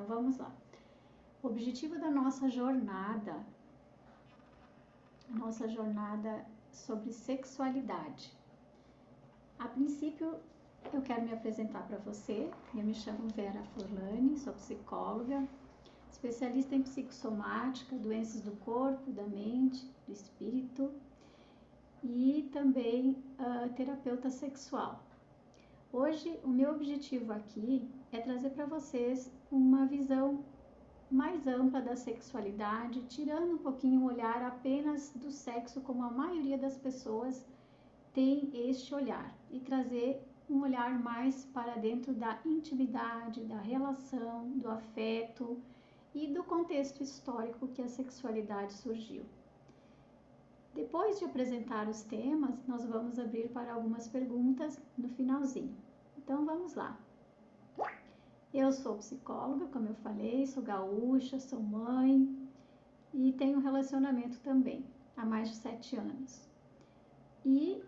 Então vamos lá. O objetivo da nossa jornada sobre sexualidade. A princípio, eu quero me apresentar para você. Eu me chamo Vera Forlani, sou psicóloga, especialista em psicossomática, doenças do corpo, da mente, do espírito e também terapeuta sexual. Hoje, o meu objetivo aqui é trazer para vocês uma visão mais ampla da sexualidade, tirando um pouquinho o olhar apenas do sexo, como a maioria das pessoas tem este olhar, e trazer um olhar mais para dentro da intimidade, da relação, do afeto e do contexto histórico que a sexualidade surgiu. Depois de apresentar os temas, nós vamos abrir para algumas perguntas no finalzinho. Então vamos lá. Eu sou psicóloga, como eu falei, sou gaúcha, sou mãe e tenho um relacionamento também há mais de 7 anos. E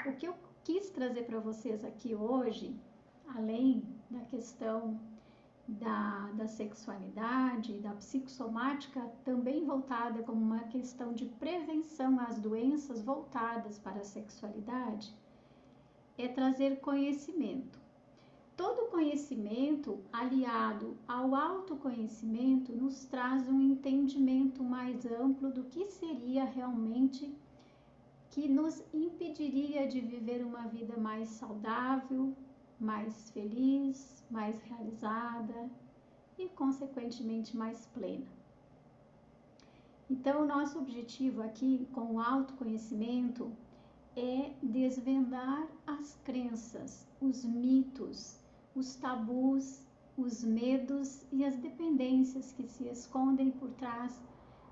o que eu quis trazer para vocês aqui hoje, além da questão da sexualidade, da psicossomática, também voltada como uma questão de prevenção às doenças voltadas para a sexualidade, é trazer conhecimento. Todo conhecimento aliado ao autoconhecimento nos traz um entendimento mais amplo do que seria realmente que nos impediria de viver uma vida mais saudável, mais feliz, mais realizada e, consequentemente, mais plena. Então, o nosso objetivo aqui com o autoconhecimento é desvendar as crenças, os mitos, os tabus, os medos e as dependências que se escondem por trás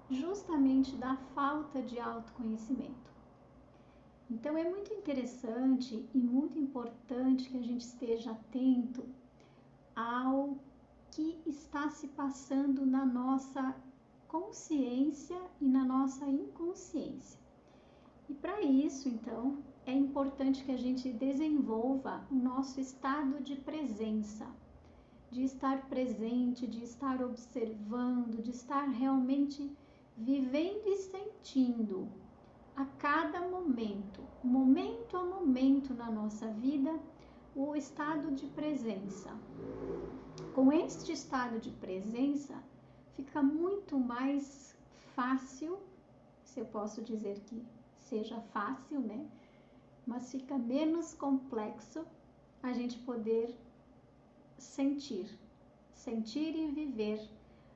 justamente da falta de autoconhecimento. Então é muito interessante e muito importante que a gente esteja atento ao que está se passando na nossa consciência e na nossa inconsciência. E para isso, então, é importante que a gente desenvolva o nosso estado de presença, de estar presente, de estar observando, de estar realmente vivendo e sentindo a cada momento a momento na nossa vida, o estado de presença. Com este estado de presença, fica muito mais fácil, se eu posso dizer que seja fácil, né? Mas fica menos complexo a gente poder sentir e viver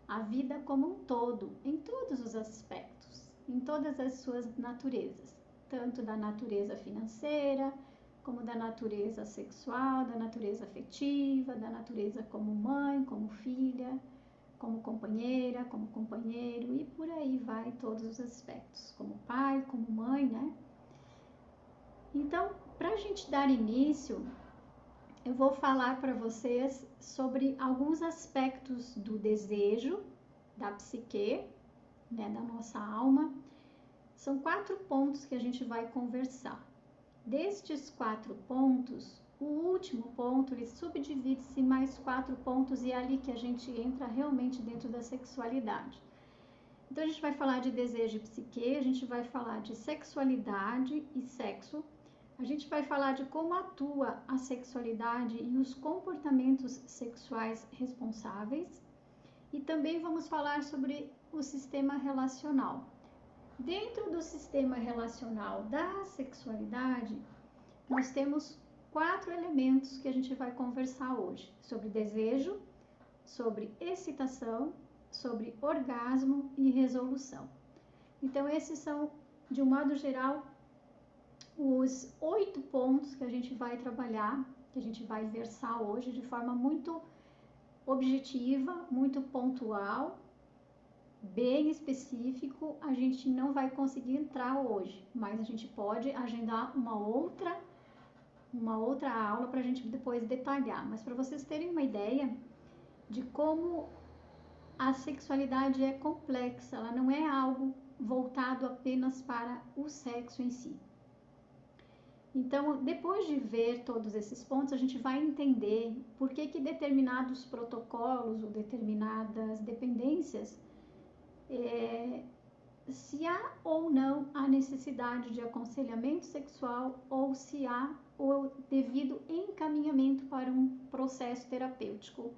a vida como um todo, em todos os aspectos, em todas as suas naturezas, tanto da natureza financeira, como da natureza sexual, da natureza afetiva, da natureza como mãe, como filha, como companheira, como companheiro, e por aí vai todos os aspectos, como pai, como mãe, né? Então, para a gente dar início, eu vou falar para vocês sobre alguns aspectos do desejo, da psique, né, da nossa alma. São 4 pontos que a gente vai conversar. Destes 4 pontos, o último ponto, ele subdivide-se em mais 4 pontos e é ali que a gente entra realmente dentro da sexualidade. Então, a gente vai falar de desejo e psique, a gente vai falar de sexualidade e sexo, a gente vai falar de como atua a sexualidade e os comportamentos sexuais responsáveis e também vamos falar sobre o sistema relacional. Dentro do sistema relacional da sexualidade, nós temos 4 elementos que a gente vai conversar hoje, sobre desejo, sobre excitação, sobre orgasmo e resolução. Então, esses são, de um modo geral, os 8 pontos que a gente vai trabalhar, que a gente vai versar hoje de forma muito objetiva, muito pontual, bem específico. A gente não vai conseguir entrar hoje, mas a gente pode agendar uma outra aula para a gente depois detalhar. Mas para vocês terem uma ideia de como a sexualidade é complexa, ela não é algo voltado apenas para o sexo em si. Então, depois de ver todos esses pontos, a gente vai entender por que que determinados protocolos ou determinadas dependências, se há ou não a necessidade de aconselhamento sexual ou se há o devido encaminhamento para um processo terapêutico,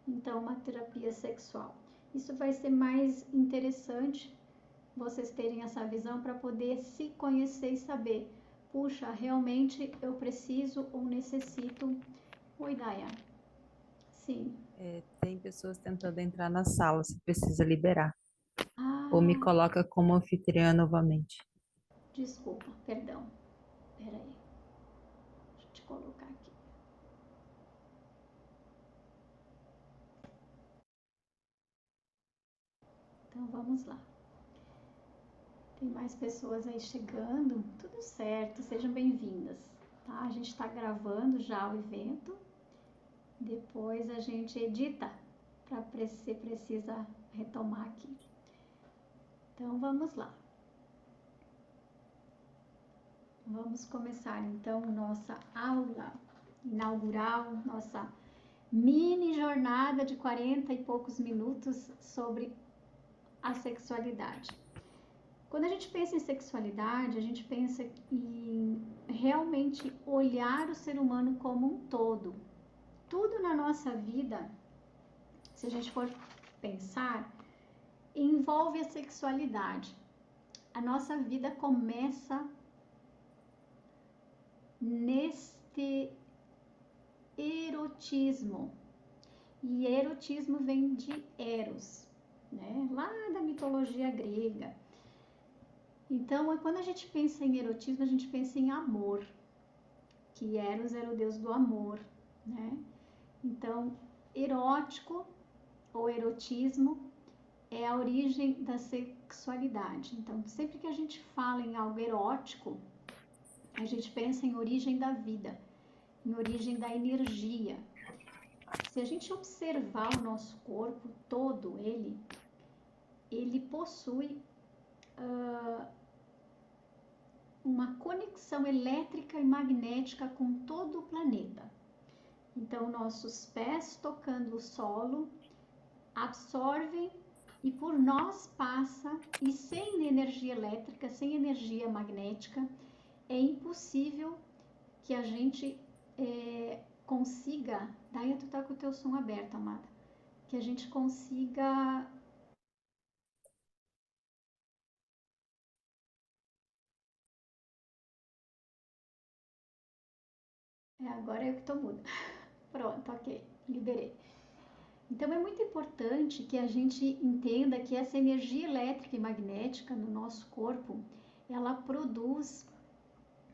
então uma terapia sexual. Isso vai ser mais interessante vocês terem essa visão para poder se conhecer e saber, puxa, realmente eu preciso ou necessito. Oi, Daya. Sim. Tem pessoas tentando entrar na sala, você precisa liberar. Ou me Ah, coloca como anfitriã novamente. desculpa, perdão. Peraí. Deixa eu te colocar aqui. Então vamos lá. Tem mais pessoas aí chegando. Tudo certo, sejam bem-vindas. Tá? A gente está gravando já o evento. Depois a gente edita para se precisa retomar aqui. Então vamos lá. Vamos começar então nossa aula inaugural, nossa mini jornada de 40 e poucos minutos sobre a sexualidade. Quando a gente pensa em sexualidade, a gente pensa em realmente olhar o ser humano como um todo. Tudo na nossa vida, se a gente for pensar, envolve a sexualidade. A nossa vida começa neste erotismo. E erotismo vem de Eros, né? Lá da mitologia grega. Então, quando a gente pensa em erotismo, a gente pensa em amor, que Eros era o deus do amor, né? Então, erótico ou erotismo é a origem da sexualidade. Então, sempre que a gente fala em algo erótico, a gente pensa em origem da vida, em origem da energia. Se a gente observar o nosso corpo todo, ele possui uma conexão elétrica e magnética com todo o planeta. Então, nossos pés tocando o solo absorvem e por nós passa, e sem energia elétrica, sem energia magnética, é impossível que a gente consiga. Daí tu tá com o teu som aberto, amada. Que a gente consiga. Agora eu que tô muda. Pronto, ok, liberei. Então é muito importante que a gente entenda que essa energia elétrica e magnética no nosso corpo, ela produz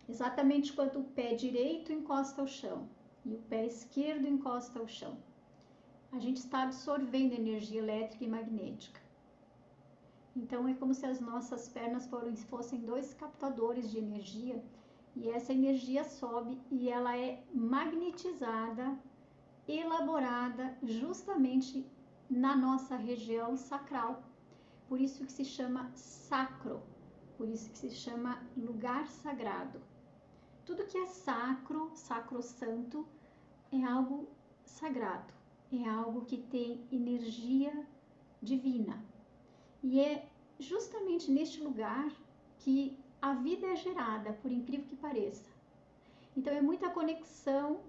exatamente quando o pé direito encosta ao chão e o pé esquerdo encosta ao chão. A gente está absorvendo energia elétrica e magnética. Então é como se as nossas pernas fossem dois captadores de energia e essa energia sobe e ela é magnetizada, elaborada justamente na nossa região sacral. Por isso que se chama sacro, por isso que se chama lugar sagrado. Tudo que é sacro, sacrossanto, é algo sagrado, é algo que tem energia divina. E é justamente neste lugar que a vida é gerada, por incrível que pareça. Então é muita conexão,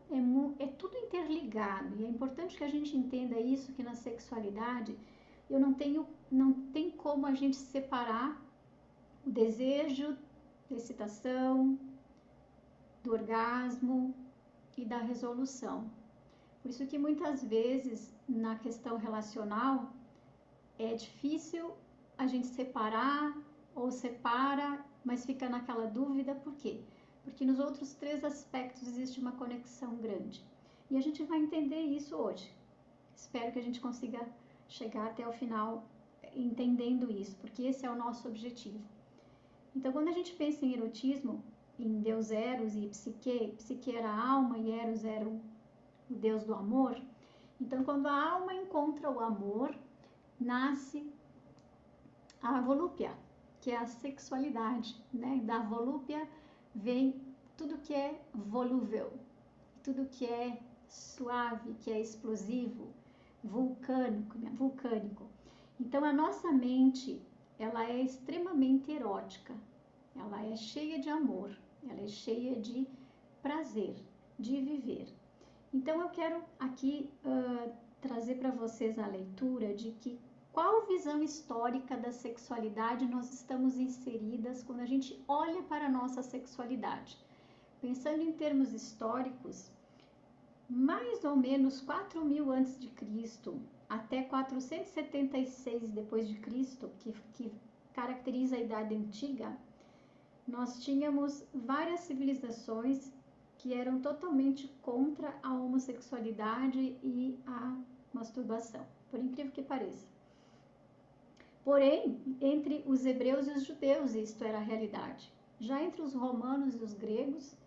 é tudo interligado. E é importante que a gente entenda isso, que na sexualidade não tem como a gente separar o desejo, da excitação, do orgasmo e da resolução. Por isso que muitas vezes na questão relacional é difícil a gente separar ou separa, mas fica naquela dúvida, por quê? Porque nos outros três aspectos existe uma conexão grande. E a gente vai entender isso hoje. Espero que a gente consiga chegar até o final entendendo isso, porque esse é o nosso objetivo. Então, quando a gente pensa em erotismo, em Deus Eros e Psique era a alma e Eros era o Deus do amor. Então, quando a alma encontra o amor, nasce a volúpia, que é a sexualidade, né? Da volúpia vem tudo que é volúvel, tudo que é suave, que é explosivo, vulcânico. Então a nossa mente, ela é extremamente erótica, ela é cheia de amor, ela é cheia de prazer, de viver. Então eu quero aqui trazer para vocês a leitura de que qual visão histórica da sexualidade nós estamos inseridas quando a gente olha para a nossa sexualidade. Pensando em termos históricos, mais ou menos 4.000 antes de Cristo até 476 depois de Cristo, que caracteriza a Idade Antiga, nós tínhamos várias civilizações que eram totalmente contra a homossexualidade e a masturbação, por incrível que pareça. Porém, entre os hebreus e os judeus isto era a realidade. Já entre os romanos e os gregos,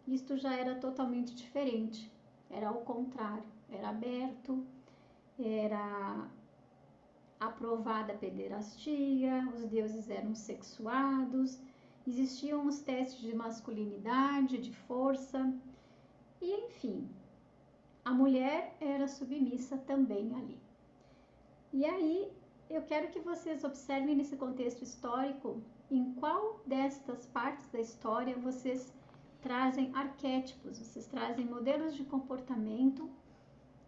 isto já era totalmente diferente. Era ao contrário, era aberto, era aprovada a pederastia, os deuses eram sexuados, existiam os testes de masculinidade, de força, e enfim, a mulher era submissa também ali. E aí, eu quero que vocês observem nesse contexto histórico em qual destas partes da história vocês trazem arquétipos, vocês trazem modelos de comportamento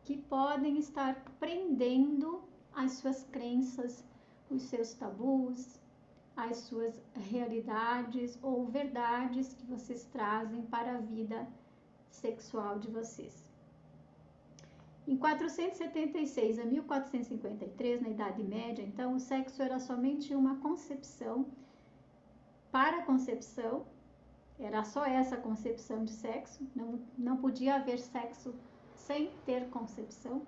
que podem estar prendendo as suas crenças, os seus tabus, as suas realidades ou verdades que vocês trazem para a vida sexual de vocês. Em 476 a 1453, na Idade Média, então, o sexo era somente uma concepção. Para a concepção, era só essa concepção de sexo, não podia haver sexo sem ter concepção.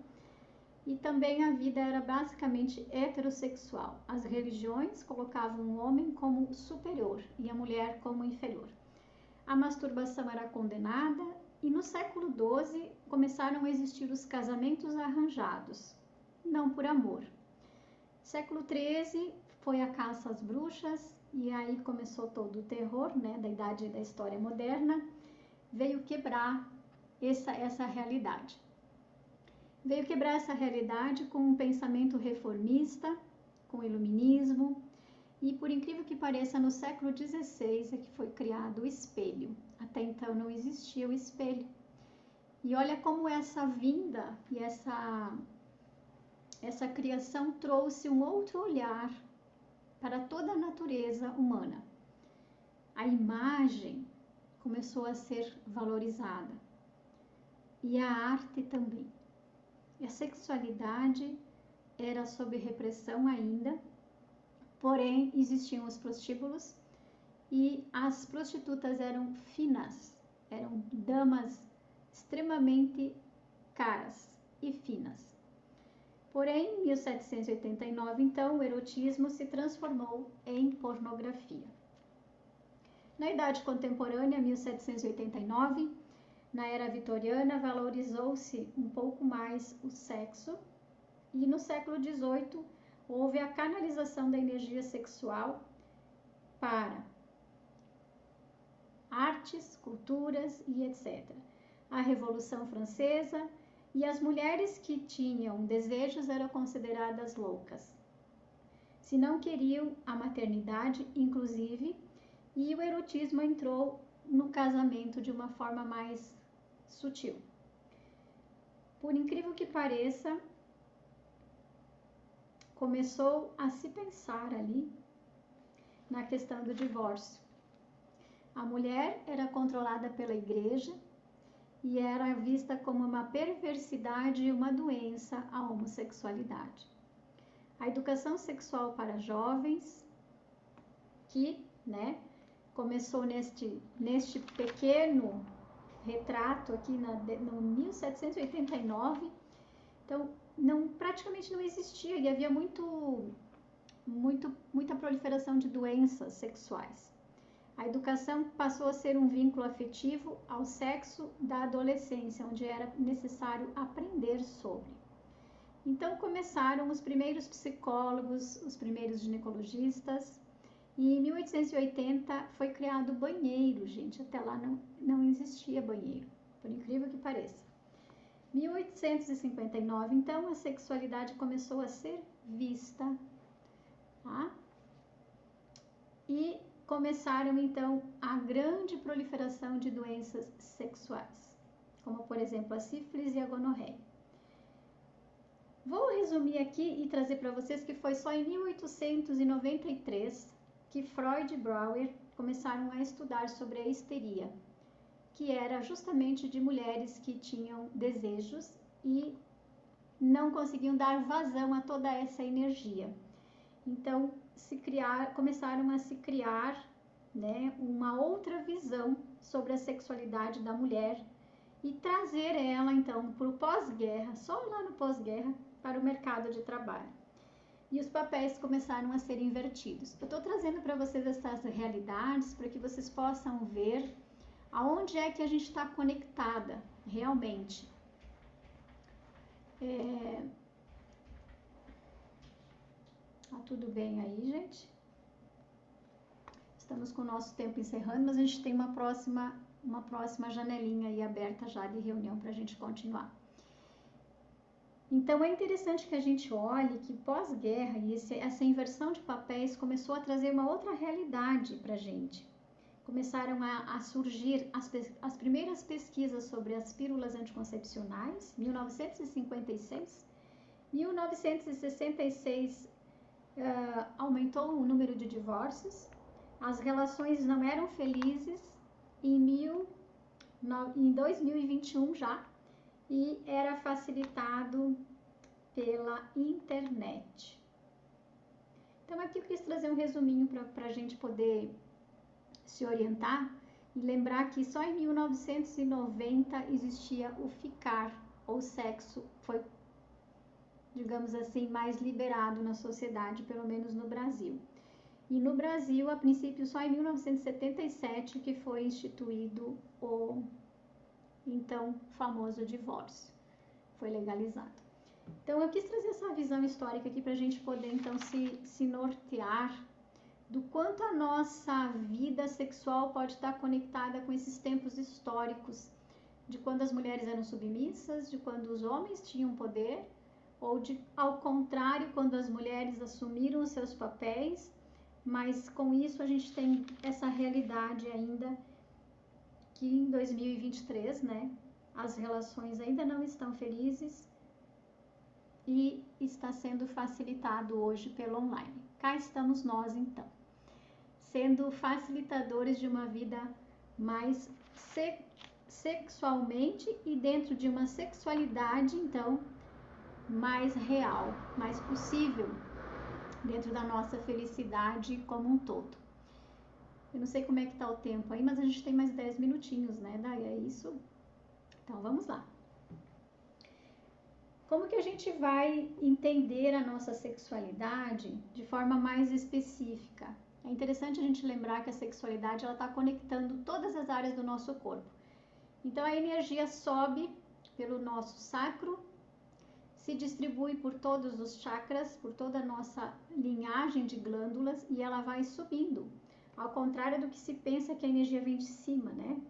E também a vida era basicamente heterossexual. As religiões colocavam o homem como superior e a mulher como inferior. A masturbação era condenada e no século XII começaram a existir os casamentos arranjados, não por amor. Século XIII foi a caça às bruxas e aí começou todo o terror, né, da idade da história moderna, veio quebrar essa realidade. Veio quebrar essa realidade com um pensamento reformista, com o iluminismo, e por incrível que pareça, no século XVI é que foi criado o espelho. Até então não existia o espelho. E olha como essa vinda e essa criação trouxe um outro olhar para toda a natureza humana. A imagem começou a ser valorizada. E a arte também. E a sexualidade era sob repressão ainda, porém existiam os prostíbulos e as prostitutas eram finas, eram damas extremamente caras e finas. Porém, em 1789, então, o erotismo se transformou em pornografia. Na Idade Contemporânea, 1789, na Era Vitoriana, valorizou-se um pouco mais o sexo e no século XVIII houve a canalização da energia sexual para artes, culturas e etc. A Revolução Francesa e as mulheres que tinham desejos eram consideradas loucas. Se não queriam a maternidade, inclusive, e o erotismo entrou no casamento de uma forma mais sutil. Por incrível que pareça, começou a se pensar ali na questão do divórcio. A mulher era controlada pela igreja e era vista como uma perversidade e uma doença a homossexualidade. A educação sexual para jovens, que, começou neste pequeno retrato aqui no 1789, então praticamente não existia e havia muita proliferação de doenças sexuais. A educação passou a ser um vínculo afetivo ao sexo da adolescência, onde era necessário aprender sobre. Então começaram os primeiros psicólogos, os primeiros ginecologistas, E em 1880 foi criado o banheiro, gente. Até lá não existia banheiro, por incrível que pareça. 1859, então, a sexualidade começou a ser vista, tá? E começaram, então, a grande proliferação de doenças sexuais, como, por exemplo, a sífilis e a gonorreia. Vou resumir aqui e trazer para vocês que foi só em 1893 que Freud e Brauer começaram a estudar sobre a histeria, que era justamente de mulheres que tinham desejos e não conseguiam dar vazão a toda essa energia. Então, começaram a se criar, né, uma outra visão sobre a sexualidade da mulher e trazer ela, então, para o pós-guerra, só lá no pós-guerra, para o mercado de trabalho. E os papéis começaram a ser invertidos. Eu estou trazendo para vocês essas realidades para que vocês possam ver aonde é que a gente está conectada realmente. Tá tudo bem aí, gente? Estamos com o nosso tempo encerrando, mas a gente tem uma próxima janelinha aí aberta já de reunião para a gente continuar. Então, é interessante que a gente olhe que pós-guerra e essa inversão de papéis começou a trazer uma outra realidade para a gente. Começaram a surgir as primeiras pesquisas sobre as pílulas anticoncepcionais, 1956. 1966 aumentou o número de divórcios, as relações não eram felizes em 2021 já, e era facilitado pela internet. Então aqui eu quis trazer um resuminho para a gente poder se orientar e lembrar que só em 1990 existia o ficar, ou sexo foi, digamos assim, mais liberado na sociedade, pelo menos no Brasil. E no Brasil, a princípio, só em 1977 que foi instituído o então famoso divórcio, foi legalizado. Então eu quis trazer essa visão histórica aqui para a gente poder então se nortear do quanto a nossa vida sexual pode estar conectada com esses tempos históricos, de quando as mulheres eram submissas, de quando os homens tinham poder, ou ao contrário, quando as mulheres assumiram os seus papéis, mas com isso a gente tem essa realidade ainda que em 2023, né, as relações ainda não estão felizes e está sendo facilitado hoje pelo online. Cá estamos nós, então, sendo facilitadores de uma vida mais sexualmente e dentro de uma sexualidade, então, mais real, mais possível, dentro da nossa felicidade como um todo. Eu não sei como é que tá o tempo aí, mas a gente tem mais 10 minutinhos, né, Daí é isso? Então, vamos lá. Como que a gente vai entender a nossa sexualidade de forma mais específica? É interessante a gente lembrar que a sexualidade está conectando todas as áreas do nosso corpo. Então, a energia sobe pelo nosso sacro, se distribui por todos os chakras, por toda a nossa linhagem de glândulas e ela vai subindo. Ao contrário do que se pensa que a energia vem de cima, né?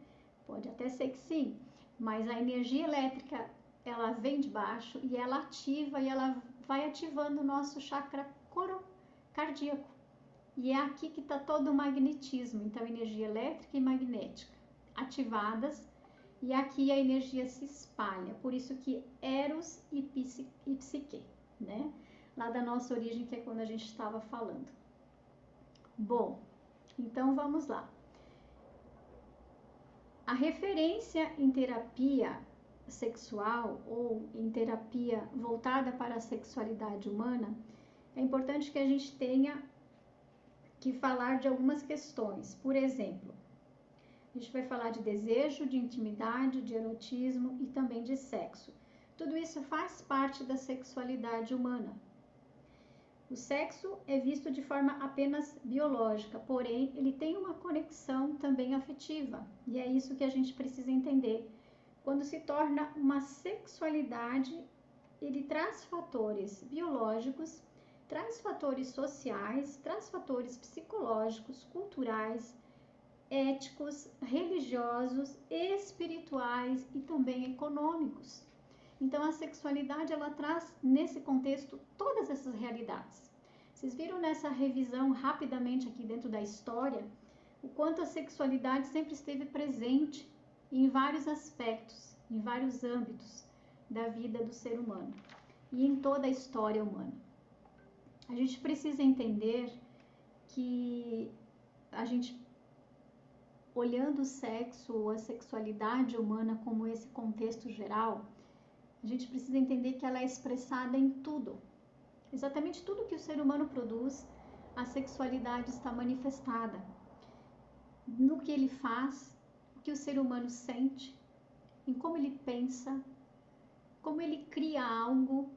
Pode até ser que sim, mas a energia elétrica ela vem de baixo e ela ativa e ela vai ativando o nosso chakra cardíaco. E é aqui que está todo o magnetismo, então energia elétrica e magnética ativadas, e aqui a energia se espalha, por isso que Eros e Psique, né? Lá da nossa origem, que é quando a gente estava falando. Bom, então vamos lá. A referência em terapia sexual ou em terapia voltada para a sexualidade humana, é importante que a gente tenha que falar de algumas questões. Por exemplo, a gente vai falar de desejo, de intimidade, de erotismo e também de sexo. Tudo isso faz parte da sexualidade humana. O sexo é visto de forma apenas biológica, porém ele tem uma conexão também afetiva, e é isso que a gente precisa entender. Quando se torna uma sexualidade, ele traz fatores biológicos traz fatores sociais, traz fatores psicológicos, culturais, éticos, religiosos, espirituais e também econômicos. Então, a sexualidade, ela traz, nesse contexto, todas essas realidades. Vocês viram nessa revisão rapidamente aqui dentro da história, o quanto a sexualidade sempre esteve presente em vários aspectos, em vários âmbitos da vida do ser humano e em toda a história humana. A gente precisa entender que a gente, olhando o sexo ou a sexualidade humana como esse contexto geral, a gente precisa entender que ela é expressada em tudo. Exatamente tudo que o ser humano produz, a sexualidade está manifestada. No que ele faz, o que o ser humano sente, em como ele pensa, como ele cria algo,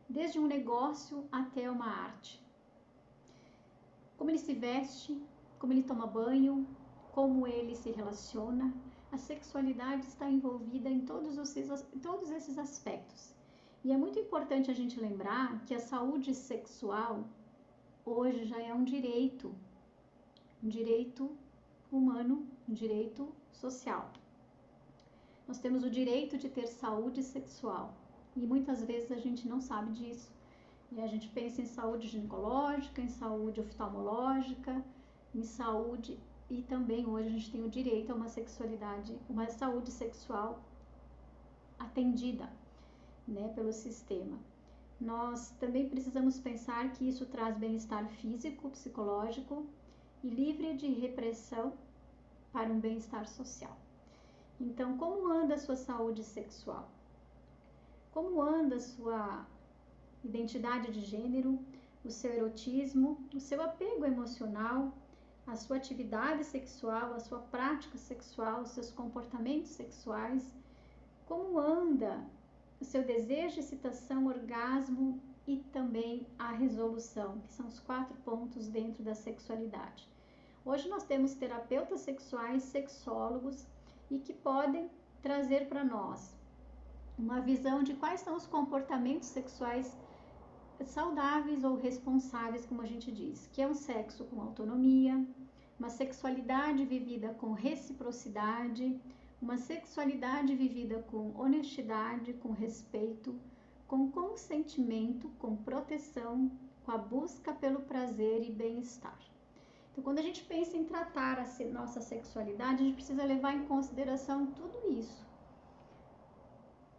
desde um negócio até uma arte. Como ele se veste, como ele toma banho, como ele se relaciona. A sexualidade está envolvida em todos esses aspectos. E é muito importante a gente lembrar que a saúde sexual hoje já é um direito humano, um direito social. Nós temos o direito de ter saúde sexual e muitas vezes a gente não sabe disso. E a gente pensa em saúde ginecológica, em saúde oftalmológica, em saúde, e também hoje a gente tem o direito a uma sexualidade, uma saúde sexual atendida, né, pelo sistema. Nós também precisamos pensar que isso traz bem-estar físico, psicológico e livre de repressão para um bem-estar social. Então, como anda a sua saúde sexual? Como anda a sua identidade de gênero, o seu erotismo, o seu apego emocional, a sua atividade sexual, a sua prática sexual, os seus comportamentos sexuais? Como anda o seu desejo, excitação, orgasmo e também a resolução, que são os 4 pontos dentro da sexualidade. Hoje nós temos terapeutas sexuais, sexólogos, e que podem trazer para nós uma visão de quais são os comportamentos sexuais saudáveis ou responsáveis, como a gente diz, que é um sexo com autonomia, uma sexualidade vivida com reciprocidade, uma sexualidade vivida com honestidade, com respeito, com consentimento, com proteção, com a busca pelo prazer e bem-estar. Então, quando a gente pensa em tratar a nossa sexualidade, a gente precisa levar em consideração tudo isso,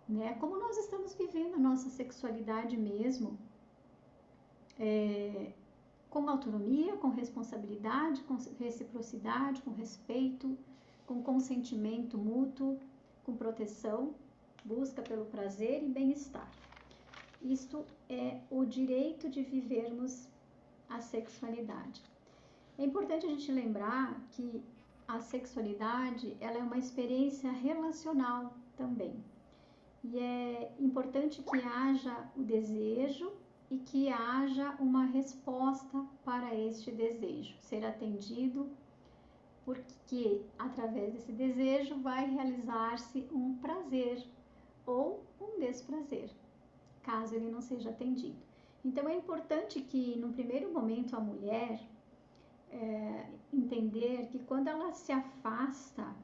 né? Como nós estamos vivendo a nossa sexualidade mesmo, com autonomia, com responsabilidade, com reciprocidade, com respeito, com consentimento mútuo, com proteção, busca pelo prazer e bem-estar. Isto é o direito de vivermos a sexualidade. É importante a gente lembrar que a sexualidade, ela é uma experiência relacional também. E é importante que haja o desejo e que haja uma resposta para este desejo ser atendido, porque através desse desejo vai realizar-se um prazer ou um desprazer, caso ele não seja atendido. Então é importante que no primeiro momento a mulher entender que quando ela se afasta,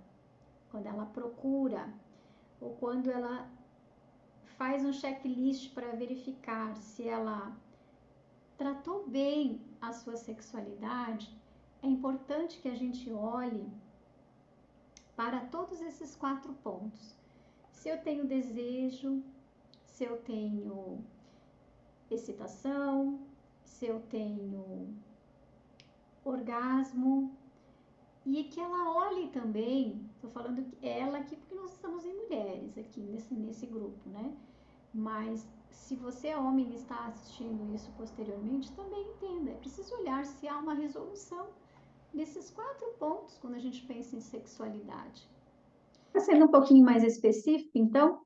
quando ela procura ou quando ela faz um checklist para verificar se ela tratou bem a sua sexualidade, é importante que a gente olhe para todos esses 4 pontos. Se eu tenho desejo, se eu tenho excitação, se eu tenho orgasmo, e que ela olhe também, estou falando ela aqui porque nós estamos em mulheres aqui nesse grupo, né? Mas se você é homem e está assistindo isso posteriormente, também entenda, é preciso olhar se há uma resolução desses 4 pontos quando a gente pensa em sexualidade. Sendo um pouquinho mais específico, então,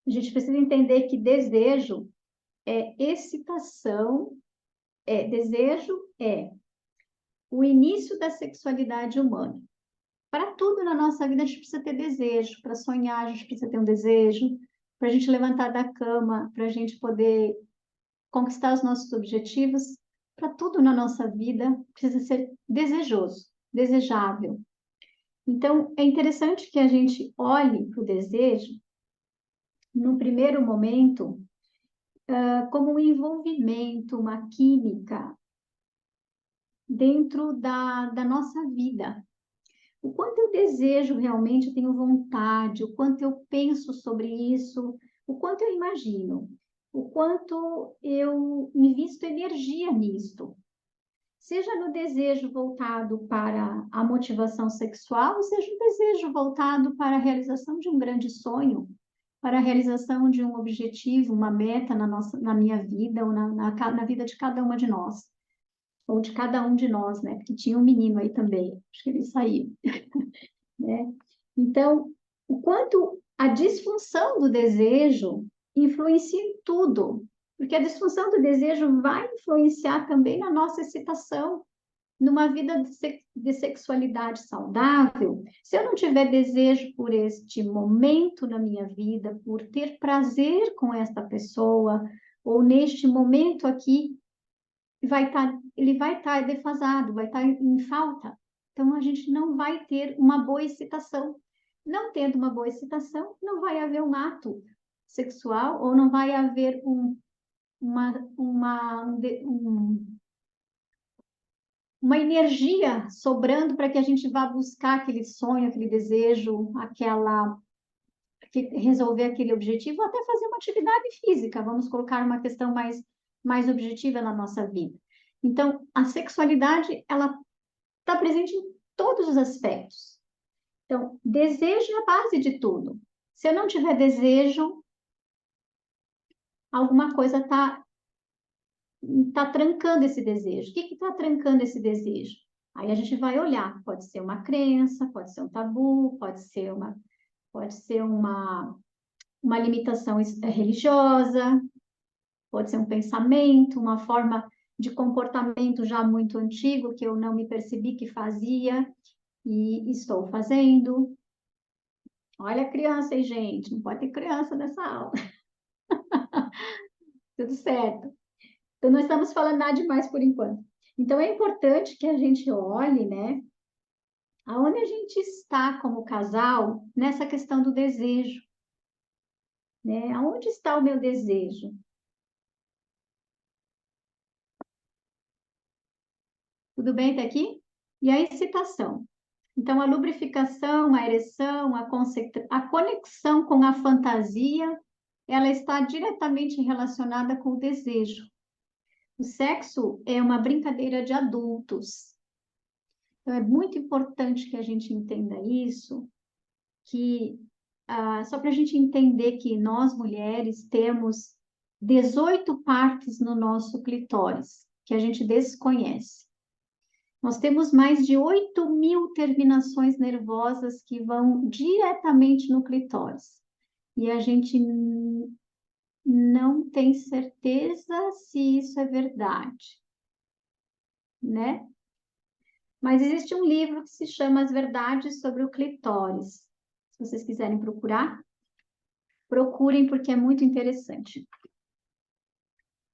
a gente precisa entender que desejo é excitação, desejo é o início da sexualidade humana. Para tudo na nossa vida, a gente precisa ter desejo. Para sonhar, a gente precisa ter um desejo. Para a gente levantar da cama, para a gente poder conquistar os nossos objetivos, para tudo na nossa vida precisa ser desejoso, desejável. Então, é interessante que a gente olhe para o desejo, no primeiro momento, como um envolvimento, uma química dentro da nossa vida. O quanto eu desejo realmente, eu tenho vontade, o quanto eu penso sobre isso, o quanto eu imagino, o quanto eu invisto energia nisto. Seja no desejo voltado para a motivação sexual, seja no desejo voltado para a realização de um grande sonho, para a realização de um objetivo, uma meta na minha vida ou na vida de cada uma de nós, ou de cada um de nós, né? Porque tinha um menino aí também, acho que ele saiu, né? Então, o quanto a disfunção do desejo influencia em tudo, porque a disfunção do desejo vai influenciar também na nossa excitação, numa vida de sexualidade saudável. Se eu não tiver desejo por este momento na minha vida, por ter prazer com esta pessoa, ou neste momento aqui, ele vai estar defasado, vai estar em falta. Então, a gente não vai ter uma boa excitação. Não tendo uma boa excitação, não vai haver um ato sexual, ou não vai haver uma energia sobrando para que a gente vá buscar aquele sonho, aquele desejo, resolver aquele objetivo, ou até fazer uma atividade física. Vamos colocar uma questão mais objetiva na nossa vida. Então, a sexualidade, ela está presente em todos os aspectos. Então, desejo é a base de tudo. Se eu não tiver desejo, alguma coisa está trancando esse desejo. O que está trancando esse desejo? Aí a gente vai olhar, pode ser uma crença, pode ser um tabu, pode ser uma limitação religiosa, pode ser um pensamento, uma forma de comportamento já muito antigo que eu não me percebi que fazia e estou fazendo. Olha a criança aí, gente, não pode ter criança nessa aula. Tudo certo. Então, não estamos falando nada demais por enquanto. Então, é importante que a gente olhe, né, aonde a gente está como casal nessa questão do desejo, né? Aonde está o meu desejo? Tudo bem até aqui? E a excitação? Então, a lubrificação, a ereção, a conexão com a fantasia, ela está diretamente relacionada com o desejo. O sexo é uma brincadeira de adultos. Então, é muito importante que a gente entenda isso, só para a gente entender que nós, mulheres, temos 18 partes no nosso clitóris, que a gente desconhece. Nós temos mais de 8.000 terminações nervosas que vão diretamente no clitóris. E a gente não tem certeza se isso é verdade, né? Mas existe um livro que se chama As Verdades sobre o Clitóris. Se vocês quiserem procurar, procurem porque é muito interessante.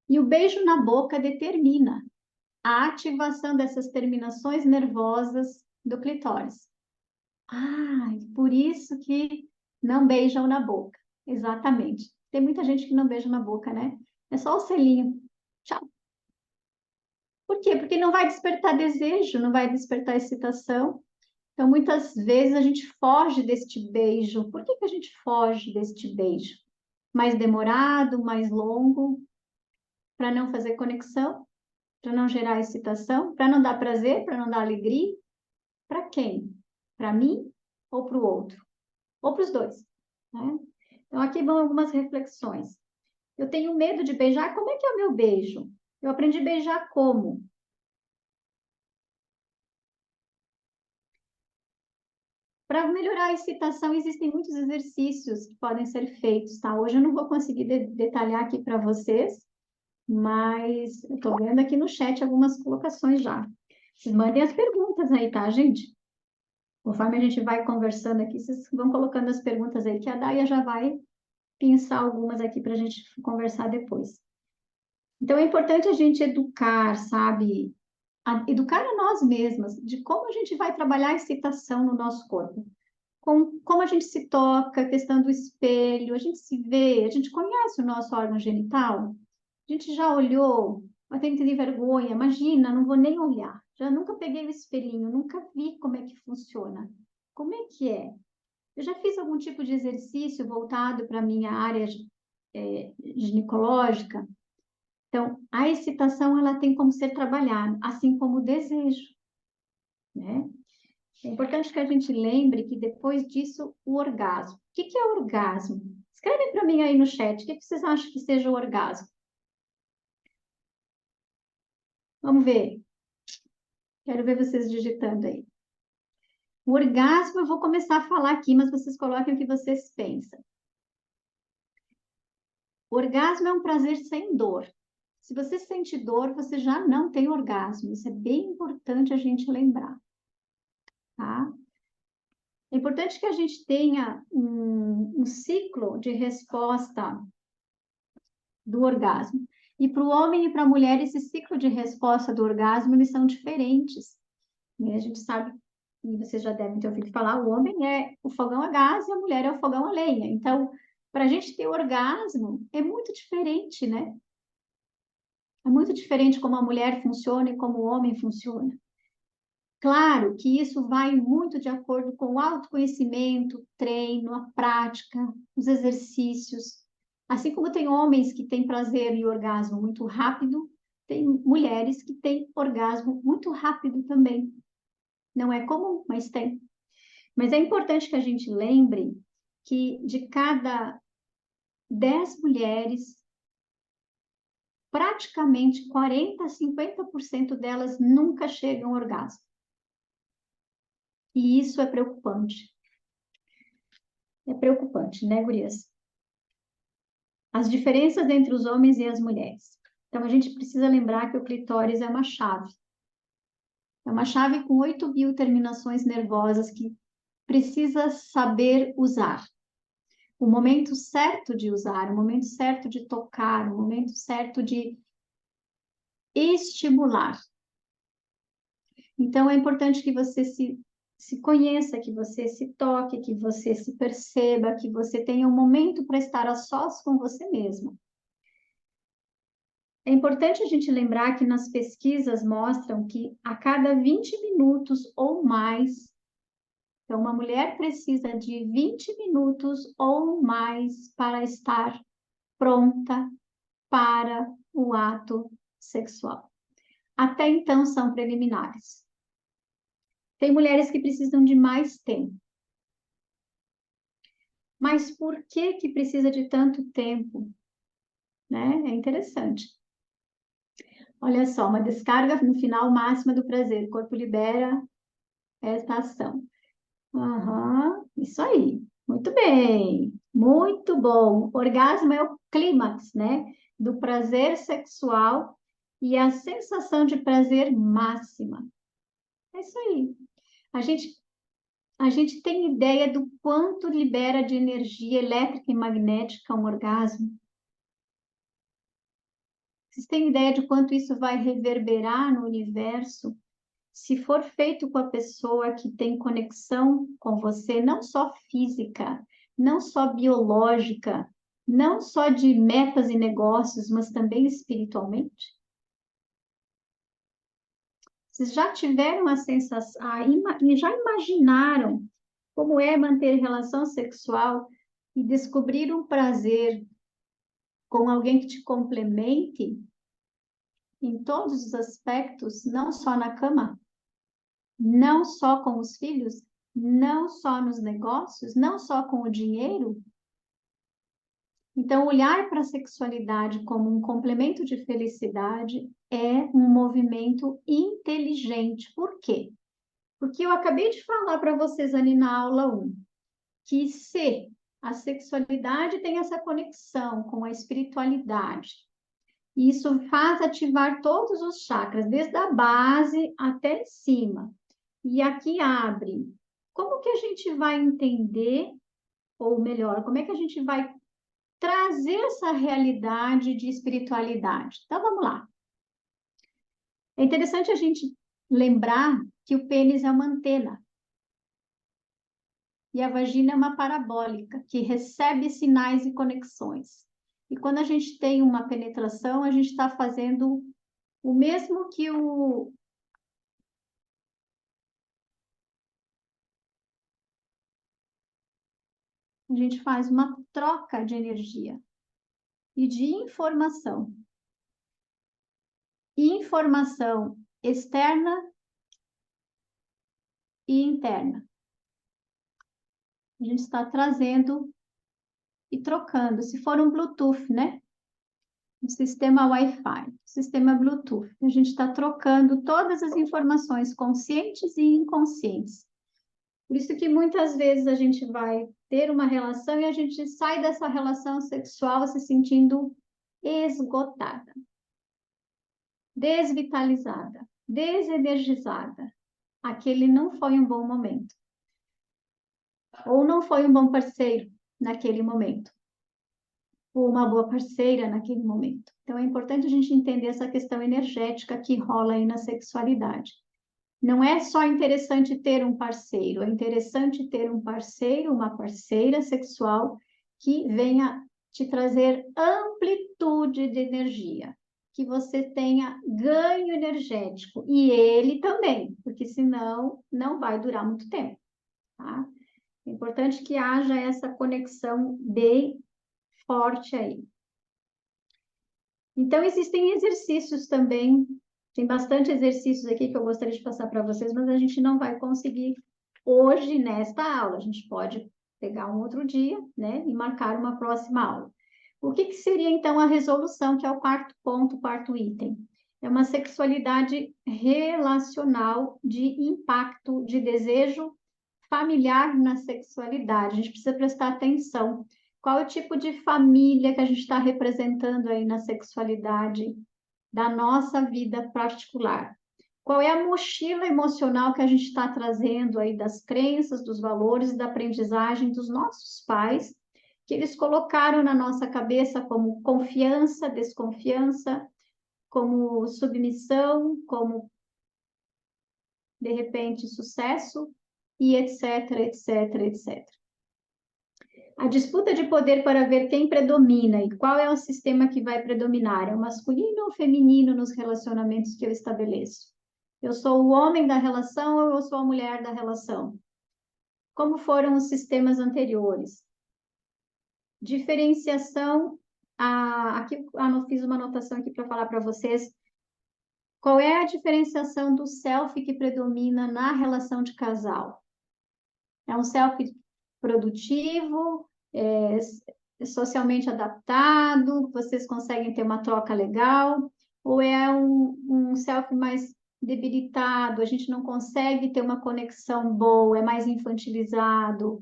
E o beijo na boca determina a ativação dessas terminações nervosas do clitóris. Por isso que não beijam na boca. Exatamente. Tem muita gente que não beija na boca, né? É só o selinho. Tchau. Por quê? Porque não vai despertar desejo, não vai despertar excitação. Então, muitas vezes a gente foge deste beijo. Por que a gente foge deste beijo? Mais demorado, mais longo, para não fazer conexão, para não gerar excitação, para não dar prazer, para não dar alegria. Para quem? Para mim ou para o outro? Ou para os dois, né? Então, aqui vão algumas reflexões. Eu tenho medo de beijar. Como é que é o meu beijo? Eu aprendi a beijar como? Para melhorar a excitação, existem muitos exercícios que podem ser feitos, tá? Hoje eu não vou conseguir detalhar aqui para vocês, mas eu estou vendo aqui no chat algumas colocações já. Vocês mandem as perguntas aí, tá, gente? Conforme a gente vai conversando aqui, vocês vão colocando as perguntas aí, que a Daia já vai pensar algumas aqui para a gente conversar depois. Então, é importante a gente educar, sabe? Educar a nós mesmas, de como a gente vai trabalhar a excitação no nosso corpo. Como a gente se toca, a questão do espelho, a gente se vê, a gente conhece o nosso órgão genital? A gente já olhou? Eu tenho que ter vergonha, imagina, não vou nem olhar. Já nunca peguei o espelhinho, nunca vi como é que funciona. Como é que é? Eu já fiz algum tipo de exercício voltado para a minha área ginecológica. Então, a excitação ela tem como ser trabalhada, assim como o desejo, né? É importante que a gente lembre que depois disso, o orgasmo. O que é orgasmo? Escreve para mim aí no chat, o que vocês acham que seja o orgasmo? Vamos ver. Quero ver vocês digitando aí. O orgasmo, eu vou começar a falar aqui, mas vocês coloquem o que vocês pensam. O orgasmo é um prazer sem dor. Se você sente dor, você já não tem orgasmo. Isso é bem importante a gente lembrar, tá? É importante que a gente tenha um ciclo de resposta do orgasmo. E para o homem e para a mulher, esse ciclo de resposta do orgasmo, eles são diferentes. Né? A gente sabe, e vocês já devem ter ouvido falar, o homem é o fogão a gás e a mulher é o fogão a lenha. Então, para a gente ter orgasmo, é muito diferente, né? É muito diferente como a mulher funciona e como o homem funciona. Claro que isso vai muito de acordo com o autoconhecimento, treino, a prática, os exercícios. Assim como tem homens que têm prazer e orgasmo muito rápido, tem mulheres que têm orgasmo muito rápido também. Não é comum, mas tem. Mas é importante que a gente lembre que de cada 10 mulheres, praticamente 40 a 50% delas nunca chegam ao orgasmo. E isso é preocupante. É preocupante, né, gurias? As diferenças entre os homens e as mulheres. Então, a gente precisa lembrar que o clitóris é uma chave. É uma chave com 8.000 terminações nervosas que precisa saber usar. O momento certo de usar, o momento certo de tocar, o momento certo de estimular. Então, é importante que você se conheça, que você se toque, que você se perceba, que você tenha um momento para estar a sós com você mesmo. É importante a gente lembrar que nas pesquisas mostram que a cada 20 minutos ou mais, então uma mulher precisa de 20 minutos ou mais para estar pronta para o ato sexual. Até então são preliminares. Tem mulheres que precisam de mais tempo. Mas por que que precisa de tanto tempo? Né? É interessante. Olha só, uma descarga no final máxima do prazer. O corpo libera esta ação. Aham, isso aí. Muito bem. Muito bom. Orgasmo é o clímax, né? Do prazer sexual e a sensação de prazer máxima. É isso aí. A gente, a gente tem ideia do quanto libera de energia elétrica e magnética um orgasmo? Vocês têm ideia de quanto isso vai reverberar no universo? Se for feito com a pessoa que tem conexão com você, não só física, não só biológica, não só de metas e negócios, mas também espiritualmente? Vocês já tiveram a sensação, e já imaginaram como é manter relação sexual e descobrir um prazer com alguém que te complemente em todos os aspectos, não só na cama? Não só com os filhos, não só nos negócios, não só com o dinheiro. Então, olhar para a sexualidade como um complemento de felicidade é um movimento inteligente. Por quê? Porque eu acabei de falar para vocês ali na aula 1 que se a sexualidade tem essa conexão com a espiritualidade, isso faz ativar todos os chakras, desde a base até em cima. E aqui abre. Como que a gente vai entender, ou melhor, como é que a gente vai trazer essa realidade de espiritualidade. Então, vamos lá. É interessante a gente lembrar que o pênis é uma antena e a vagina é uma parabólica que recebe sinais e conexões. E quando a gente tem uma penetração, a gente está fazendo o mesmo que a gente faz uma troca de energia e de informação. Informação externa e interna. A gente está trazendo e trocando. Se for um Bluetooth, né? Um sistema Wi-Fi, sistema Bluetooth. A gente está trocando todas as informações conscientes e inconscientes. Por isso que muitas vezes a gente vai ter uma relação e a gente sai dessa relação sexual se sentindo esgotada, desvitalizada, desenergizada. Aquele não foi um bom momento. Ou não foi um bom parceiro naquele momento. Ou uma boa parceira naquele momento. Então é importante a gente entender essa questão energética que rola aí na sexualidade. Não é só interessante ter um parceiro, é interessante ter um parceiro, uma parceira sexual que venha te trazer amplitude de energia, que você tenha ganho energético, e ele também, porque senão não vai durar muito tempo, tá? É importante que haja essa conexão bem forte aí. Então, existem exercícios também, tem bastante exercícios aqui que eu gostaria de passar para vocês, mas a gente não vai conseguir hoje nesta aula. A gente pode pegar um outro dia, né, e marcar uma próxima aula. O que seria, então, a resolução, que é o quarto ponto, quarto item? É uma sexualidade relacional de impacto, de desejo familiar na sexualidade. A gente precisa prestar atenção. Qual é o tipo de família que a gente está representando aí na sexualidade da nossa vida particular? Qual é a mochila emocional que a gente está trazendo aí das crenças, dos valores e da aprendizagem dos nossos pais, que eles colocaram na nossa cabeça como confiança, desconfiança, como submissão, como, de repente, sucesso, e etc, etc, etc. A disputa de poder para ver quem predomina e qual é o sistema que vai predominar, é o masculino ou feminino nos relacionamentos que eu estabeleço? Eu sou o homem da relação ou eu sou a mulher da relação? Como foram os sistemas anteriores? Diferenciação, aqui eu fiz uma anotação aqui para falar para vocês. Qual é a diferenciação do self que predomina na relação de casal? É um self produtivo, socialmente adaptado, vocês conseguem ter uma troca legal, ou é um self mais debilitado, a gente não consegue ter uma conexão boa, é mais infantilizado,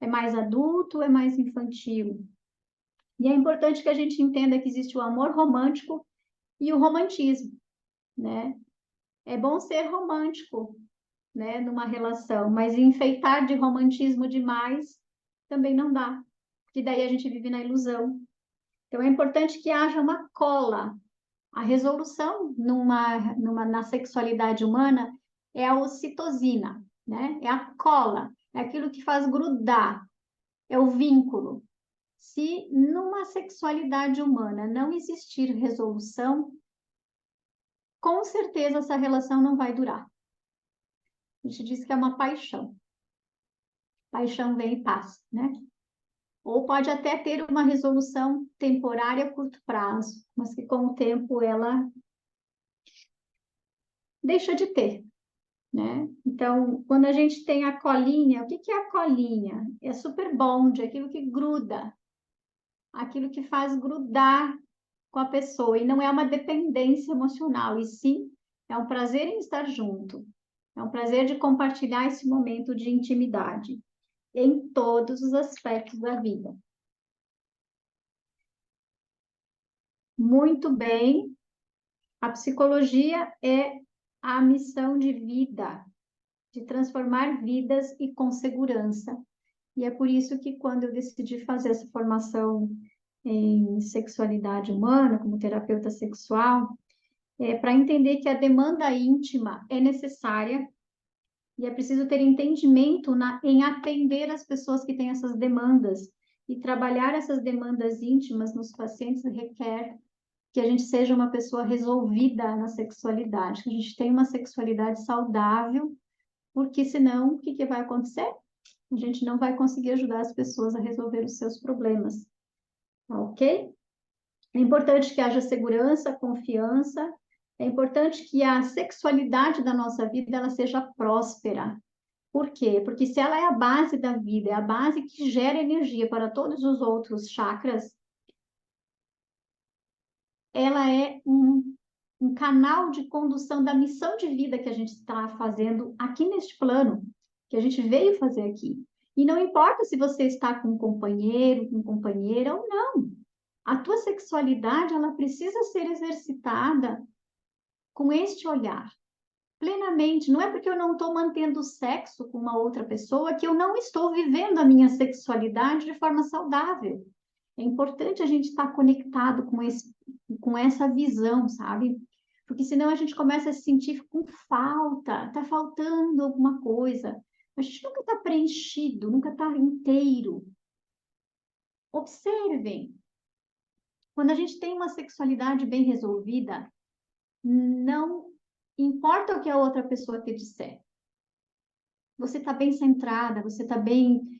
é mais adulto, é mais infantil. E é importante que a gente entenda que existe o amor romântico e o romantismo, né? É bom ser romântico, né, numa relação, mas enfeitar de romantismo demais também não dá, porque daí a gente vive na ilusão. Então é importante que haja uma cola. A resolução na sexualidade humana é a ocitocina, né? É a cola, é aquilo que faz grudar, é o vínculo. Se numa sexualidade humana não existir resolução, com certeza essa relação não vai durar. A gente diz que é uma paixão. Paixão vem e passa, né? Ou pode até ter uma resolução temporária a curto prazo, mas que com o tempo ela deixa de ter, né? Então, quando a gente tem a colinha, o que é a colinha? É super bond, aquilo que gruda, aquilo que faz grudar com a pessoa, e não é uma dependência emocional, e sim é um prazer em estar junto, é um prazer de compartilhar esse momento de intimidade em todos os aspectos da vida. Muito bem, a psicologia é a missão de vida, de transformar vidas e com segurança. E é por isso que quando eu decidi fazer essa formação em sexualidade humana, como terapeuta sexual, para entender que a demanda íntima é necessária e é preciso ter entendimento em atender as pessoas que têm essas demandas. E trabalhar essas demandas íntimas nos pacientes requer que a gente seja uma pessoa resolvida na sexualidade, que a gente tenha uma sexualidade saudável, porque senão o que vai acontecer? A gente não vai conseguir ajudar as pessoas a resolver os seus problemas, ok? É importante que haja segurança, confiança, é importante que a sexualidade da nossa vida ela seja próspera. Por quê? Porque se ela é a base da vida, é a base que gera energia para todos os outros chakras, ela é um canal de condução da missão de vida que a gente está fazendo aqui neste plano, que a gente veio fazer aqui. E não importa se você está com um companheiro, com companheira ou não. A tua sexualidade, ela precisa ser exercitada com este olhar, plenamente. Não é porque eu não estou mantendo sexo com uma outra pessoa que eu não estou vivendo a minha sexualidade de forma saudável. É importante a gente estar conectado com essa visão, sabe? Porque senão a gente começa a se sentir com falta, está faltando alguma coisa. A gente nunca está preenchido, nunca está inteiro. Observem, quando a gente tem uma sexualidade bem resolvida, não importa o que a outra pessoa te disser. Você está bem centrada, você está bem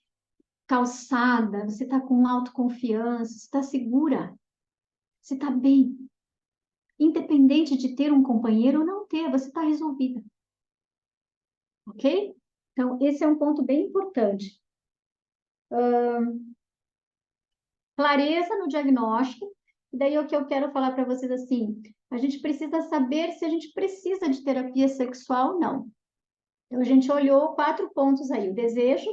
calçada, você está com autoconfiança, você está segura, você está bem. Independente de ter um companheiro ou não ter, você está resolvida. Ok? Então, esse é um ponto bem importante. Clareza no diagnóstico. E daí o que eu quero falar para vocês assim, a gente precisa saber se a gente precisa de terapia sexual ou não. Então, a gente olhou 4 pontos aí: o desejo,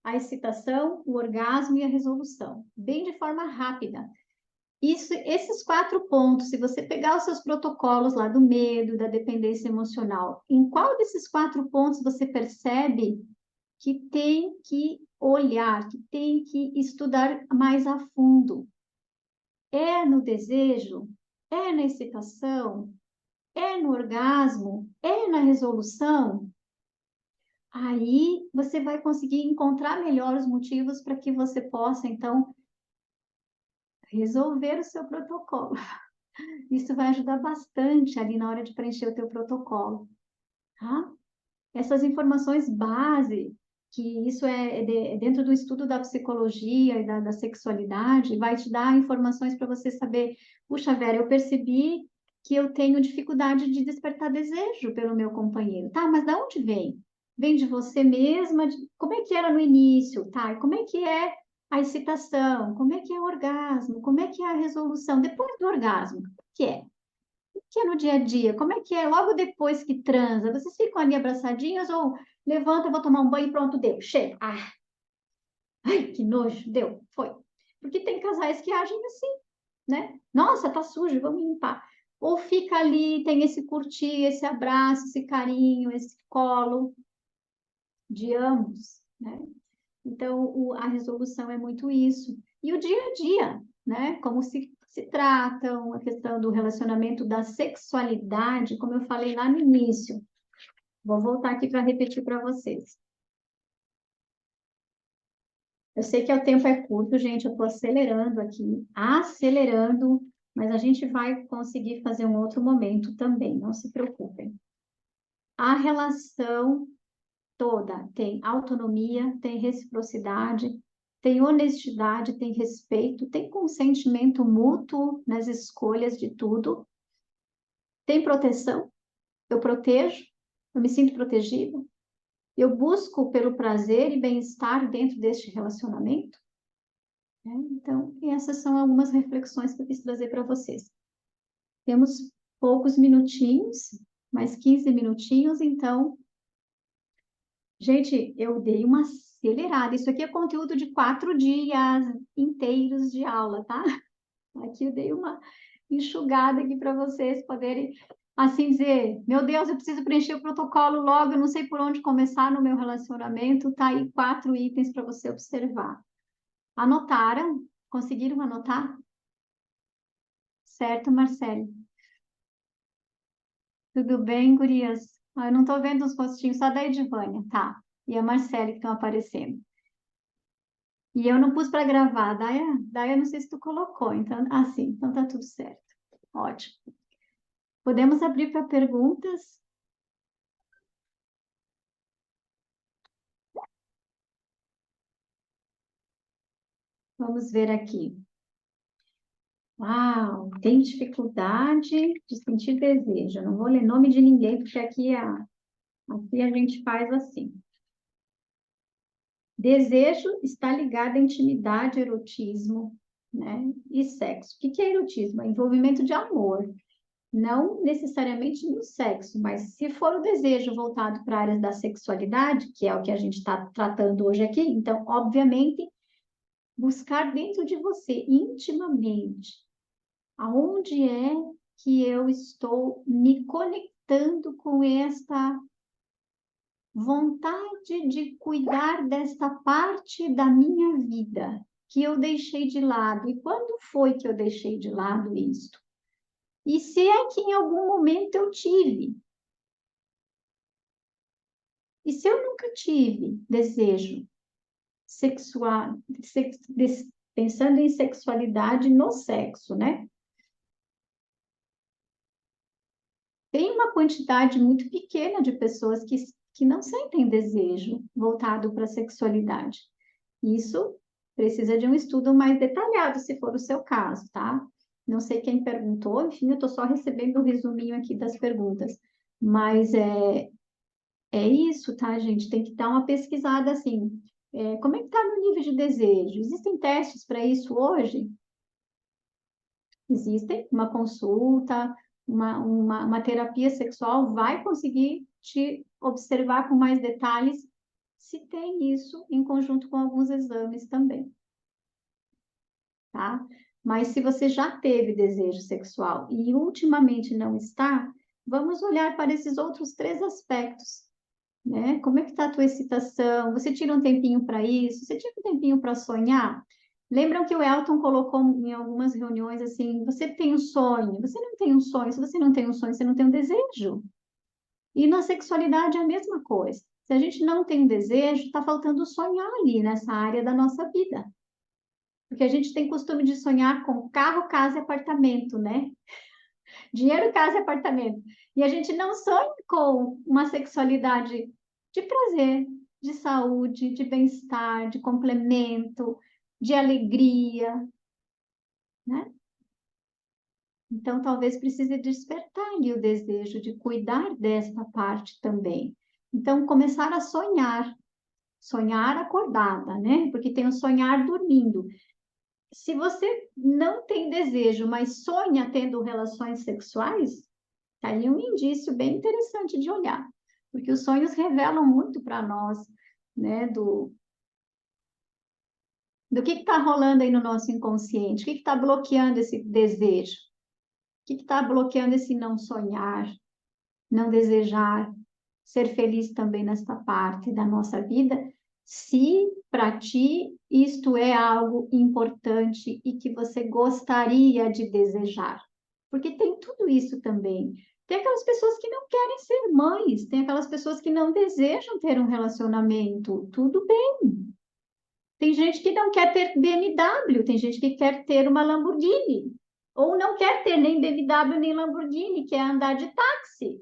a excitação, o orgasmo e a resolução, bem de forma rápida. Esses 4 pontos, se você pegar os seus protocolos lá do medo, da dependência emocional, em qual desses 4 pontos você percebe que tem que olhar, que tem que estudar mais a fundo? É no desejo? É na excitação? É no orgasmo? É na resolução? Aí você vai conseguir encontrar melhor os motivos para que você possa, então, resolver o seu protocolo. Isso vai ajudar bastante ali na hora de preencher o teu protocolo, tá? Essas informações base, que isso é dentro do estudo da psicologia e da sexualidade, vai te dar informações para você saber, puxa, Vera, eu percebi que eu tenho dificuldade de despertar desejo pelo meu companheiro. Tá, mas da onde vem? Vem de você mesma? Como é que era no início? Tá, e como é que é a excitação? Como é que é o orgasmo? Como é que é a resolução? Depois do orgasmo, o que é? Que é no dia a dia? Como é que é logo depois que transa? Vocês ficam ali abraçadinhos ou levanta, eu vou tomar um banho e pronto, deu, chega. Ah, ai, que nojo, deu, foi. Porque tem casais que agem assim, né? Nossa, tá sujo, vamos limpar. Ou fica ali, tem esse curtir, esse abraço, esse carinho, esse colo de ambos, né? Então, a resolução é muito isso. E o dia a dia, né? Como se tratam, a questão do relacionamento, da sexualidade, como eu falei lá no início. Vou voltar aqui para repetir para vocês. Eu sei que o tempo é curto, gente, eu estou acelerando aqui, acelerando, mas a gente vai conseguir fazer um outro momento também, não se preocupem. A relação toda tem autonomia, tem reciprocidade, tem honestidade, tem respeito, tem consentimento mútuo nas escolhas de tudo, tem proteção, eu protejo, eu me sinto protegida, eu busco pelo prazer e bem-estar dentro deste relacionamento. Né? Então, essas são algumas reflexões que eu quis trazer para vocês. Temos poucos minutinhos, mais 15 minutinhos, então, gente, eu dei uma acelerada. Isso aqui é conteúdo de 4 dias inteiros de aula, tá? Aqui eu dei uma enxugada aqui para vocês poderem, assim, dizer, meu Deus, eu preciso preencher o protocolo logo, eu não sei por onde começar no meu relacionamento. Tá aí 4 itens para você observar. Anotaram? Conseguiram anotar? Certo, Marcele? Tudo bem, gurias? Eu não tô vendo os rostinhos, só da Edivânia, tá? E a Marcele que estão aparecendo. E eu não pus para gravar, daí eu não sei se tu colocou, então, sim, então tá tudo certo. Ótimo. Podemos abrir para perguntas? Vamos ver aqui. Uau, tem dificuldade de sentir desejo. Eu não vou ler nome de ninguém, porque aqui a gente faz assim. Desejo está ligado à intimidade, erotismo, né? E sexo. O que é erotismo? É envolvimento de amor. Não necessariamente no sexo, mas se for o desejo voltado para áreas da sexualidade, que é o que a gente está tratando hoje aqui, então, obviamente, buscar dentro de você, intimamente, aonde é que eu estou me conectando com esta vontade de cuidar desta parte da minha vida que eu deixei de lado. E quando foi que eu deixei de lado isto? E se é que em algum momento eu tive? E se eu nunca tive desejo sexual, pensando em sexualidade no sexo, né? Tem uma quantidade muito pequena de pessoas que não sentem desejo voltado para a sexualidade. Isso precisa de um estudo mais detalhado, se for o seu caso, tá? Não sei quem perguntou, enfim, eu estou só recebendo um resuminho aqui das perguntas. Mas é isso, tá, gente? Tem que dar uma pesquisada assim. Como é que está no nível de desejo? Existem testes para isso hoje? Existem. Uma consulta, uma terapia sexual vai conseguir te observar com mais detalhes se tem isso em conjunto com alguns exames também, tá? Mas se você já teve desejo sexual e ultimamente não está, vamos olhar para esses outros três aspectos, né? Como é que está a tua excitação? Você tira um tempinho para isso? Você tira um tempinho para sonhar? Lembram que o Elton colocou em algumas reuniões assim: você tem um sonho, você não tem um sonho, se você não tem um sonho, você não tem um desejo. E na sexualidade é a mesma coisa. Se a gente não tem um desejo, está faltando sonhar ali nessa área da nossa vida. Porque a gente tem costume de sonhar com carro, casa e apartamento, né? Dinheiro, casa e apartamento. E a gente não sonha com uma sexualidade de prazer, de saúde, de bem-estar, de complemento, de alegria, né? Então, talvez precise despertar ali o desejo de cuidar desta parte também. Então, começar a sonhar, sonhar acordada, né? Porque tem o sonhar dormindo. Se você não tem desejo, mas sonha tendo relações sexuais, tá aí um indício bem interessante de olhar, porque os sonhos revelam muito para nós, né, do que está rolando aí no nosso inconsciente, o que está bloqueando esse desejo, o que está bloqueando esse não sonhar, não desejar, ser feliz também nesta parte da nossa vida, se para ti isto é algo importante e que você gostaria de desejar. Porque tem tudo isso também. Tem aquelas pessoas que não querem ser mães, tem aquelas pessoas que não desejam ter um relacionamento. Tudo bem. Tem gente que não quer ter BMW, tem gente que quer ter uma Lamborghini. Ou não quer ter nem BMW nem Lamborghini, quer andar de táxi.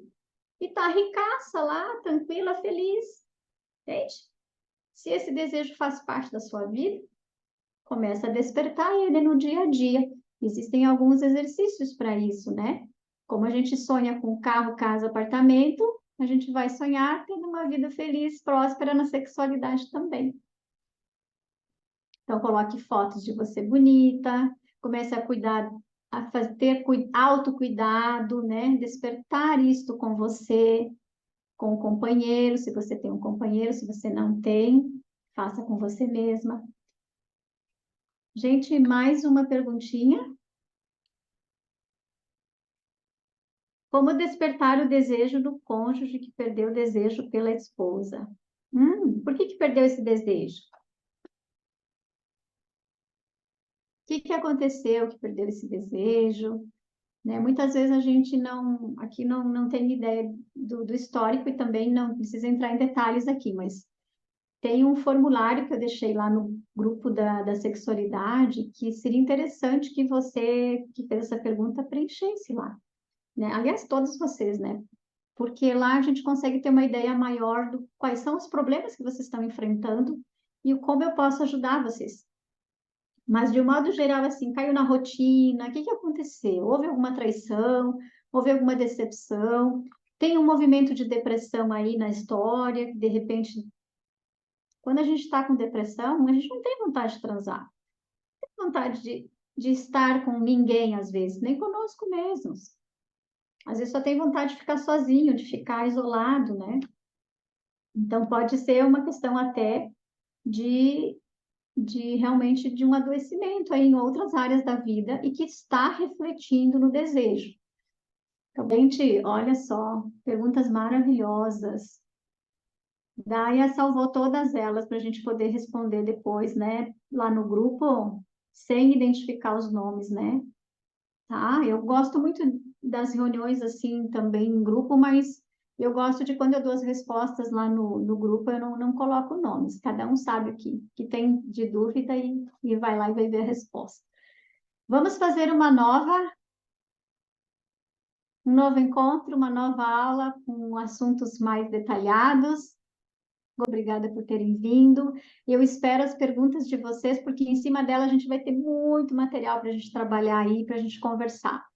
E tá ricaça lá, tranquila, feliz. Entende? Se esse desejo faz parte da sua vida, começa a despertar ele no dia a dia. Existem alguns exercícios para isso, né? Como a gente sonha com carro, casa, apartamento, a gente vai sonhar tendo uma vida feliz, próspera na sexualidade também. Então, coloque fotos de você bonita, comece a cuidar, a ter autocuidado, né? Despertar isto com você, com o companheiro, se você tem um companheiro, se você não tem, faça com você mesma. Gente, mais uma perguntinha. Como despertar o desejo do cônjuge que perdeu o desejo pela esposa? Por que perdeu esse desejo? O que aconteceu que perdeu esse desejo? né? Muitas vezes a gente aqui não tem ideia do histórico e também não precisa entrar em detalhes aqui, mas tem um formulário que eu deixei lá no grupo da sexualidade que seria interessante que você que fez essa pergunta preenchesse lá, né? Aliás, todos vocês, né? Porque lá a gente consegue ter uma ideia maior do quais são os problemas que vocês estão enfrentando e o como eu posso ajudar vocês. Mas, de um modo geral, assim, caiu na rotina, o que que aconteceu? Houve alguma traição? Houve alguma decepção? Tem um movimento de depressão aí na história, de repente, quando a gente está com depressão, a gente não tem vontade de transar, não tem vontade de estar com ninguém, às vezes, nem conosco mesmos. Às vezes só tem vontade de ficar sozinho, de ficar isolado, né? Então, pode ser uma questão até de realmente de um adoecimento aí em outras áreas da vida e que está refletindo no desejo. Então, gente, olha só, perguntas maravilhosas. Daia salvou todas elas para a gente poder responder depois, né? Lá no grupo, sem identificar os nomes, né? Tá? Eu gosto muito das reuniões assim também em grupo, mas eu gosto de quando eu dou as respostas lá no grupo, eu não coloco nomes. Cada um sabe o que tem de dúvida e vai lá e vai ver a resposta. Vamos fazer um novo encontro, uma nova aula com assuntos mais detalhados. Obrigada por terem vindo. Eu espero as perguntas de vocês, porque em cima dela a gente vai ter muito material para a gente trabalhar aí, para a gente conversar.